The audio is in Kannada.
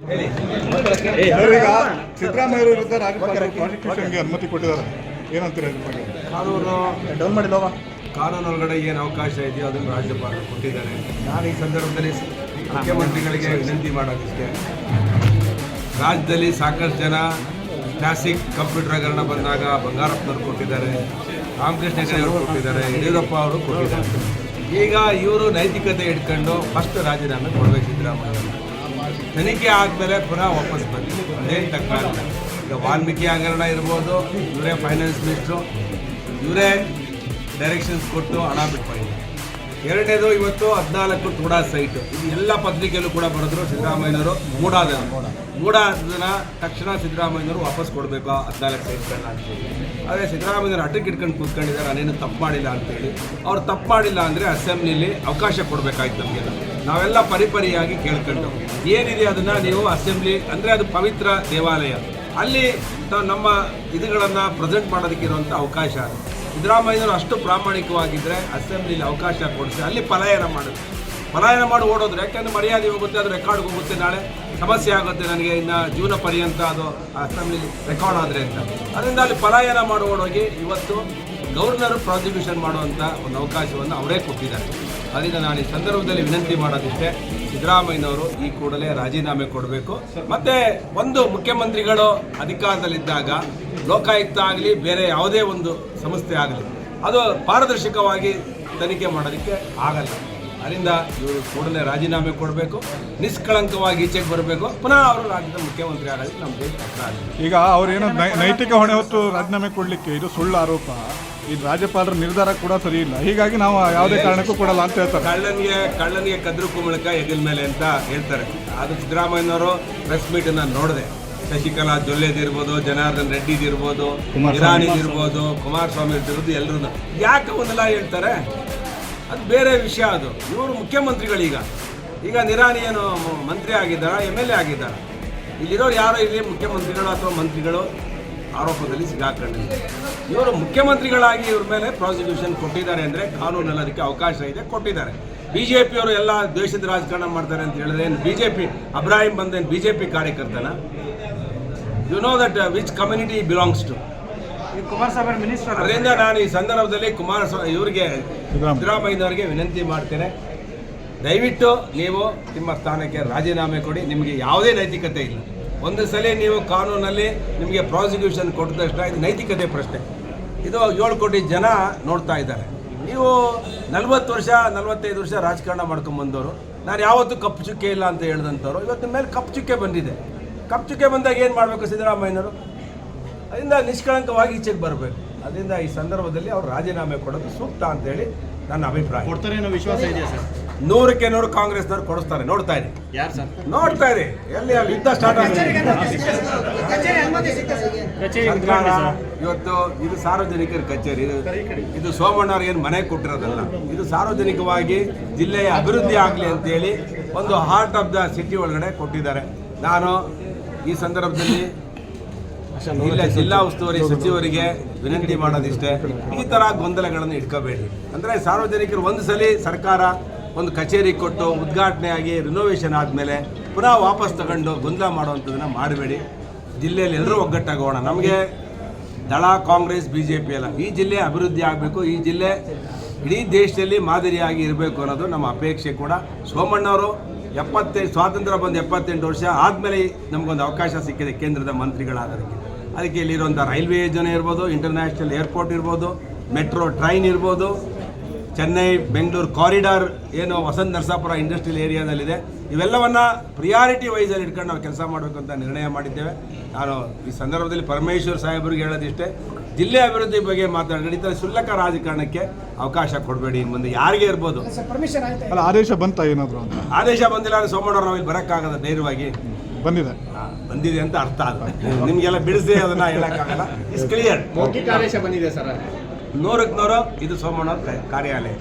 ಈಗ ಸಿದ್ದರಾಮಯ್ಯ ವಿರುದ್ಧ ರಾಜ್ಯಪಾಲರು ಪ್ರಾಸಿಕ್ಯೂಷನ್ಗೆ ಅನುಮತಿ ಕೊಟ್ಟಿದ್ದಾರೆ, ಏನಂತೀರಾ ಇದ್ರ ಬಗ್ಗೆ? ಕಾನೂನೊಳಗಡೆ ಏನು ಅವಕಾಶ ಇದೆಯೋ ಅದನ್ನು ರಾಜ್ಯಪಾಲರು ಕೊಟ್ಟಿದ್ದಾರೆ. ನಾನು ಈ ಸಂದರ್ಭದಲ್ಲಿ ಮುಖ್ಯಮಂತ್ರಿಗಳಿಗೆ ವಿನಂತಿ ಮಾಡೋದಿಷ್ಟೇ, ರಾಜ್ಯದಲ್ಲಿ ಸಾಕಷ್ಟು ಜನ ಕ್ಲಾಸಿಕ್ ಕಂಪ್ಯೂಟರ್ ಹಗರಣ ಬಂದಾಗ ಬಂಗಾರಪ್ಪನವರು ಕೊಟ್ಟಿದ್ದಾರೆ, ರಾಮಕೃಷ್ಣ ಹೆಗಡೆ ಅವರು ಕೊಟ್ಟಿದ್ದಾರೆ, ಯಡಿಯೂರಪ್ಪ ಅವರು ಕೊಟ್ಟಿದ್ದಾರೆ. ಈಗ ಇವರು ನೈತಿಕತೆ ಇಟ್ಕೊಂಡು ಫಸ್ಟ್ ರಾಜೀನಾಮೆ ಕೊಡಬೇಕು ಸಿದ್ದರಾಮಯ್ಯ. ತನಿಖೆ ಆದಮೇಲೆ ಪುನಃ ವಾಪಸ್ ಬನ್ನಿ, ಅದೇನು ತಕ್ಕಾಗಲ್ಲ. ಈಗ ವಾಲ್ಮೀಕಿ ಹಗರಣ ಇರ್ಬೋದು, ಇವರೇ ಫೈನಾನ್ಸ್ ಮಿನಿಸ್ಟ್ರು, ಇವರೇ ಡೈರೆಕ್ಷನ್ಸ್ ಕೊಟ್ಟು ಹಣ ಬಿಟ್ಕೊಂಡಿದ್ದಾರೆ. ಎರಡನೇದು ಇವತ್ತು 14 ಮೂಡಾ ಸೈಟು, ಇದು ಎಲ್ಲ ಪತ್ರಿಕೆಯಲ್ಲೂ ಕೂಡ ಬರೆದ್ರು ಸಿದ್ದರಾಮಯ್ಯನವರು. ಮೂಡಾದನ್ನ ತಕ್ಷಣ ಸಿದ್ದರಾಮಯ್ಯನವರು ವಾಪಸ್ ಕೊಡಬೇಕು 14 ಸೈಟ್ಗಳನ್ನ ಅಂತೇಳಿ. ಆದರೆ ಸಿದ್ದರಾಮಯ್ಯನವರು ಅಟಕ್ಕೆ ಇಟ್ಕೊಂಡು ಕೂತ್ಕೊಂಡಿದ್ದಾರೆ, ನಾನೇನು ತಪ್ಪು ಮಾಡಿಲ್ಲ ಅಂತೇಳಿ. ಅವ್ರು ತಪ್ಪು ಮಾಡಿಲ್ಲ ಅಂದರೆ ಅಸೆಂಬ್ಲಿಲಿ ಅವಕಾಶ ಕೊಡಬೇಕಾಯ್ತು ನಮಗೆಲ್ಲ. ನಾವೆಲ್ಲ ಪರಿಪರಿಯಾಗಿ ಕೇಳ್ಕೊಂಡು ಏನಿದೆ ಅದನ್ನು ನೀವು ಅಸೆಂಬ್ಲಿ ಅಂದರೆ ಅದು ಪವಿತ್ರ ದೇವಾಲಯ, ಅಲ್ಲಿ ನಮ್ಮ ಇದುಗಳನ್ನು ಪ್ರೆಸೆಂಟ್ ಮಾಡೋದಕ್ಕಿರುವಂಥ ಅವಕಾಶ. ಸಿದ್ದರಾಮಯ್ಯನವರು ಅಷ್ಟು ಪ್ರಾಮಾಣಿಕವಾಗಿದ್ದರೆ ಅಸೆಂಬ್ಲಿಲಿ ಅವಕಾಶ ಕೊಡಿಸಿ ಅಲ್ಲಿ ಪಲಾಯನ ಮಾಡಿ ಓಡೋದ್ರೆ, ಯಾಕೆಂದರೆ ಮರ್ಯಾದೆ ಹೋಗುತ್ತೆ, ಅದು ರೆಕಾರ್ಡ್ಗೆ ಹೋಗುತ್ತೆ, ನಾಳೆ ಸಮಸ್ಯೆ ಆಗುತ್ತೆ ನನಗೆ, ಇನ್ನು ಜೀವನ ಪರ್ಯಂತ ಅದು ಅಸೆಂಬ್ಲಿಲಿ ರೆಕಾರ್ಡ್ ಆದರೆ ಅಂತ. ಅದರಿಂದ ಅಲ್ಲಿ ಪಲಾಯನ ಮಾಡಿ ಓಡೋಗಿ ಇವತ್ತು ಗವರ್ನರ್ ಪ್ರಾಸಿಕ್ಯೂಷನ್ ಮಾಡುವಂಥ ಒಂದು ಅವಕಾಶವನ್ನು ಅವರೇ ಕೊಟ್ಟಿದ್ದಾರೆ. ಅದರಿಂದ ನಾನು ಈ ಸಂದರ್ಭದಲ್ಲಿ ವಿನಂತಿ ಮಾಡೋದಿಷ್ಟೇ, ಸಿದ್ದರಾಮಯ್ಯನವರು ಈ ಕೂಡಲೇ ರಾಜೀನಾಮೆ ಕೊಡಬೇಕು. ಮತ್ತು ಒಂದು ಮುಖ್ಯಮಂತ್ರಿಗಳು ಅಧಿಕಾರದಲ್ಲಿದ್ದಾಗ ಲೋಕಾಯುಕ್ತ ಆಗಲಿ ಬೇರೆ ಯಾವುದೇ ಒಂದು ಸಂಸ್ಥೆ ಆಗಲಿ ಅದು ಪಾರದರ್ಶಕವಾಗಿ ತನಿಖೆ ಮಾಡೋದಕ್ಕೆ ಆಗಲ್ಲ. ಅದರಿಂದ ಇವರು ಕೂಡಲೇ ರಾಜೀನಾಮೆ ಕೊಡಬೇಕು, ನಿಷ್ಕಳಂಕವಾಗಿ ಈಚೆಗೆ ಬರಬೇಕು, ಪುನಃ ಅವರು ರಾಜ್ಯದ ಮುಖ್ಯಮಂತ್ರಿ ಆಗೋದಕ್ಕೆ ನಮಗೆ ಈಗ ಅವರೇನೋ ನೈತಿಕ ಹೊಣೆ ಹೊತ್ತು ರಾಜೀನಾಮೆ ಕೊಡಲಿಕ್ಕೆ ಇದು ಸುಳ್ಳು ಆರೋಪ. ಈ ರಾಜ್ಯಪಾಲರ ನಿರ್ಧಾರ ಕೂಡ ಸರಿ ಇಲ್ಲ, ಹೀಗಾಗಿ ನಾವು ಯಾವುದೇ ಕಾರಣಕ್ಕೂ ಕೊಡಲ್ಲ ಅಂತ ಹೇಳ್ತಾರೆ. ಕಳ್ಳನಿಗೆ ಕದ್ರು ಕುಂಬಳಕ ಹೆಗಲ ಮೇಲೆ ಅಂತ ಹೇಳ್ತಾರೆ. ಅದು ಸಿದ್ದರಾಮಯ್ಯನವರು ಪ್ರೆಸ್ ಮೀಟನ್ನು ನೋಡಿದೆ. ಶಶಿಕಲಾ ಜೊಲ್ಲೆದಿರ್ಬೋದು, ಜನಾರ್ದನ್ ರೆಡ್ಡಿದಿರ್ಬೋದು, ಇರಾನಿದಿರ್ಬೋದು, ಕುಮಾರಸ್ವಾಮಿ ಇರ್ಬೋದು, ಎಲ್ಲರೂ ಯಾಕೆ ಒಂದೆಲ್ಲ ಹೇಳ್ತಾರೆ, ಅದು ಬೇರೆ ವಿಷಯ. ಅದು ಇವರು ಮುಖ್ಯಮಂತ್ರಿಗಳೀಗ ನಿರಾನಿ ಏನು ಮಂತ್ರಿ ಆಗಿದ್ದಾರ, MLA ಆಗಿದ್ದಾರ, ಇಲ್ಲಿರೋರು ಯಾರೋ ಇಲ್ಲಿ ಮುಖ್ಯಮಂತ್ರಿಗಳು ಅಥವಾ ಮಂತ್ರಿಗಳು ಆರೋಪದಲ್ಲಿ ಸಿಗಾಕೊಂಡಿದ್ದಾರೆ. ಇವರು ಮುಖ್ಯಮಂತ್ರಿಗಳಾಗಿ ಇವ್ರ ಮೇಲೆ ಪ್ರಾಸಿಕ್ಯೂಷನ್ ಕೊಟ್ಟಿದ್ದಾರೆ ಅಂದರೆ ಕಾನೂನಲ್ಲಿ ಅದಕ್ಕೆ ಅವಕಾಶ ಇದೆ, ಕೊಟ್ಟಿದ್ದಾರೆ. BJPಯವರು ಎಲ್ಲ ದೇಶದ ರಾಜಕಾರಣ ಮಾಡ್ತಾರೆ ಅಂತ ಹೇಳಿದ್ರೆ ಏನು BJP ಅಬ್ರಾಹಿಂ ಬಂದೇನು BJP ಕಾರ್ಯಕರ್ತನ? You know that which community belongs to. Kumaraswamy minister. ಅದರಿಂದ ನಾನು ಈ ಸಂದರ್ಭದಲ್ಲಿ ಇವರಿಗೆ ಸಿದ್ದರಾಮಯ್ಯನವರಿಗೆ ವಿನಂತಿ ಮಾಡ್ತೇನೆ, ದಯವಿಟ್ಟು ನೀವು ನಿಮ್ಮ ಸ್ಥಾನಕ್ಕೆ ರಾಜೀನಾಮೆ ಕೊಡಿ. ನಿಮಗೆ ಯಾವುದೇ ನೈತಿಕತೆ ಇಲ್ಲ. ಒಂದು ಸಲ ನೀವು ಕಾನೂನಲ್ಲಿ ನಿಮಗೆ ಪ್ರಾಸಿಕ್ಯೂಷನ್ ಕೊಟ್ಟ ತಕ್ಷಣ ಇದು ನೈತಿಕತೆ ಪ್ರಶ್ನೆ. ಇದು 7 ಕೋಟಿ ಜನ ನೋಡ್ತಾ ಇದ್ದಾರೆ. ನೀವು 40 ವರ್ಷ 45 ವರ್ಷ ರಾಜಕಾರಣ ಮಾಡ್ಕೊಂಬಂದವರು, ನಾನು ಯಾವತ್ತೂ ಕಪ್ಪು ಚುಕ್ಕೆ ಇಲ್ಲ ಅಂತ ಹೇಳಿದಂಥವ್ರು ಇವತ್ತಿನ ಮೇಲೆ ಕಪ್ಪು ಚುಕ್ಕೆ ಬಂದಿದೆ. ಕಪ್ಪು ಚುಕ್ಕೆ ಬಂದಾಗ ಏನು ಮಾಡಬೇಕು ಸಿದ್ದರಾಮಯ್ಯನವರು? ಅದರಿಂದ ನಿಷ್ಕಳಂಕವಾಗಿ ಈಚೆಗೆ ಬರಬೇಕು. ಅದರಿಂದ ಈ ಸಂದರ್ಭದಲ್ಲಿ ಅವರು ರಾಜೀನಾಮೆ ಕೊಡೋದು ಸೂಕ್ತ ಅಂತೇಳಿ ನನ್ನ ಅಭಿಪ್ರಾಯ. ಕೊಡ್ತಾರೆ ಅನ್ನೋ ವಿಶ್ವಾಸ ಇದೆ ಸರ್? 100ಕ್ಕೆ 100 ಕಾಂಗ್ರೆಸ್ನವ್ರು ಕೊಡಿಸ್ತಾರೆ. ನೋಡ್ತಾ ಇರಿ, ಯಾರು ಸರ್? ನೋಡ್ತಾ ಇರಿ, ಎಲ್ಲಿ ಅಲ್ಲಿ ಯುದ್ಧ ಸ್ಟಾರ್ಟ್ ಆಗಿದೆ. ಇವತ್ತು ಇದು ಸಾರ್ವಜನಿಕರ ಕಚೇರಿ, ಇದು ಸೋಮಣ್ಣವ್ರಿಗೆ ಏನು ಮನೆ ಕೊಟ್ಟಿರೋದಲ್ಲ, ಇದು ಸಾರ್ವಜನಿಕವಾಗಿ ಜಿಲ್ಲೆಯ ಅಭಿವೃದ್ಧಿ ಆಗಲಿ ಅಂತೇಳಿ ಒಂದು ಹಾರ್ಟ್ ಆಫ್ ದ ಸಿಟಿ ಒಳಗಡೆ ಕೊಟ್ಟಿದ್ದಾರೆ. ನಾನು ಈ ಸಂದರ್ಭದಲ್ಲಿ ಜಿಲ್ಲಾ ಉಸ್ತುವಾರಿ ಸಚಿವರಿಗೆ ವಿನಂತಿ ಮಾಡೋದಿಷ್ಟೇ, ಈ ಥರ ಗೊಂದಲಗಳನ್ನು ಇಟ್ಕೋಬೇಡಿ. ಅಂದರೆ ಸಾರ್ವಜನಿಕರು ಒಂದು ಸಲ ಸರ್ಕಾರ ಒಂದು ಕಚೇರಿ ಕೊಟ್ಟು ಉದ್ಘಾಟನೆ ಆಗಿ ರಿನೋವೇಷನ್ ಆದಮೇಲೆ ಪುನಃ ವಾಪಸ್ ತಗೊಂಡು ಗೊಂದಲ ಮಾಡುವಂಥದ್ದನ್ನು ಮಾಡಬೇಡಿ. ಜಿಲ್ಲೆಯಲ್ಲಿ ಎಲ್ಲರೂ ಒಗ್ಗಟ್ಟಾಗೋಣ. ನಮಗೆ ದಳ ಕಾಂಗ್ರೆಸ್ BJP ಅಲ್ಲ, ಈ ಜಿಲ್ಲೆ ಅಭಿವೃದ್ಧಿ ಆಗಬೇಕು, ಈ ಜಿಲ್ಲೆ ಇಡೀ ದೇಶದಲ್ಲಿ ಮಾದರಿಯಾಗಿ ಇರಬೇಕು ಅನ್ನೋದು ನಮ್ಮ ಅಪೇಕ್ಷೆ ಕೂಡ. ಸೋಮಣ್ಣವರು ಸ್ವಾತಂತ್ರ್ಯ ಬಂದು 78 ವರ್ಷ ಆದಮೇಲೆ ನಮಗೊಂದು ಅವಕಾಶ ಸಿಕ್ಕಿದೆ ಕೇಂದ್ರದ ಮಂತ್ರಿಗಳಾಗೋದಕ್ಕೆ. ಅದಕ್ಕೆ ಇಲ್ಲಿರುವಂಥ ರೈಲ್ವೆ ಯೋಜನೆ ಇರ್ಬೋದು, ಇಂಟರ್ನ್ಯಾಷನಲ್ ಏರ್ಪೋರ್ಟ್ ಇರ್ಬೋದು, ಮೆಟ್ರೋ ಟ್ರೈನ್ ಇರ್ಬೋದು, ಚೆನ್ನೈ ಬೆಂಗಳೂರು ಕಾರಿಡಾರ್ ಏನು ವಸಂತ ನರಸಾಪುರ ಇಂಡಸ್ಟ್ರಿಯಲ್ ಏರಿಯಾದಲ್ಲಿದೆ, ಇವೆಲ್ಲವನ್ನು ಪ್ರಿಯಾರಿಟಿ ವೈಸಲ್ಲಿ ಇಟ್ಕೊಂಡು ನಾವು ಕೆಲಸ ಮಾಡಬೇಕು ಅಂತ ನಿರ್ಣಯ ಮಾಡಿದ್ದೇವೆ. ನಾನು ಈ ಸಂದರ್ಭದಲ್ಲಿ ಪರಮೇಶ್ವರ್ ಸಾಹೇಬರಿಗೆ ಹೇಳೋದಿಷ್ಟೇ, ಜಿಲ್ಲೆ ಅಭಿವೃದ್ಧಿ ಬಗ್ಗೆ ಮಾತಾಡಿ ಸುಲ್ಲಕ ರಾಜಕಾರಣಕ್ಕೆ ಅವಕಾಶ ಕೊಡಬೇಡಿ. ಮುಂದೆ ಯಾರಿಗೆ ಇರ್ಬೋದು. ಅಲ್ಲ, ಆದೇಶ ಬಂತ ಏನಾದರೂ? ಆದೇಶ ಬಂದಿಲ್ಲ ಅಂದರೆ ಸೋಮಣ್ಣವ್ರು ನಾವು ಇಲ್ಲಿ ಬರೋಕ್ಕಾಗದ, ಧೈರ್ಯವಾಗಿ ಬಂದಿದೆ ಅಂತ ಅರ್ಥ. ಅದು ನಿಮಗೆಲ್ಲ ಬಿಡಿಸಿ ಅದನ್ನು ಹೇಳೋಕ್ಕಾಗಲ್ಲ. Is clear. ಮೌಖಿಕ ಆದೇಶ ಬಂದಿದೆ ಸರ್. 100ಕ್ಕೆ 100 ಇದು ಸೋಮಣ್ಣವ್ರ ಕಾರ್ಯಾಲಯ.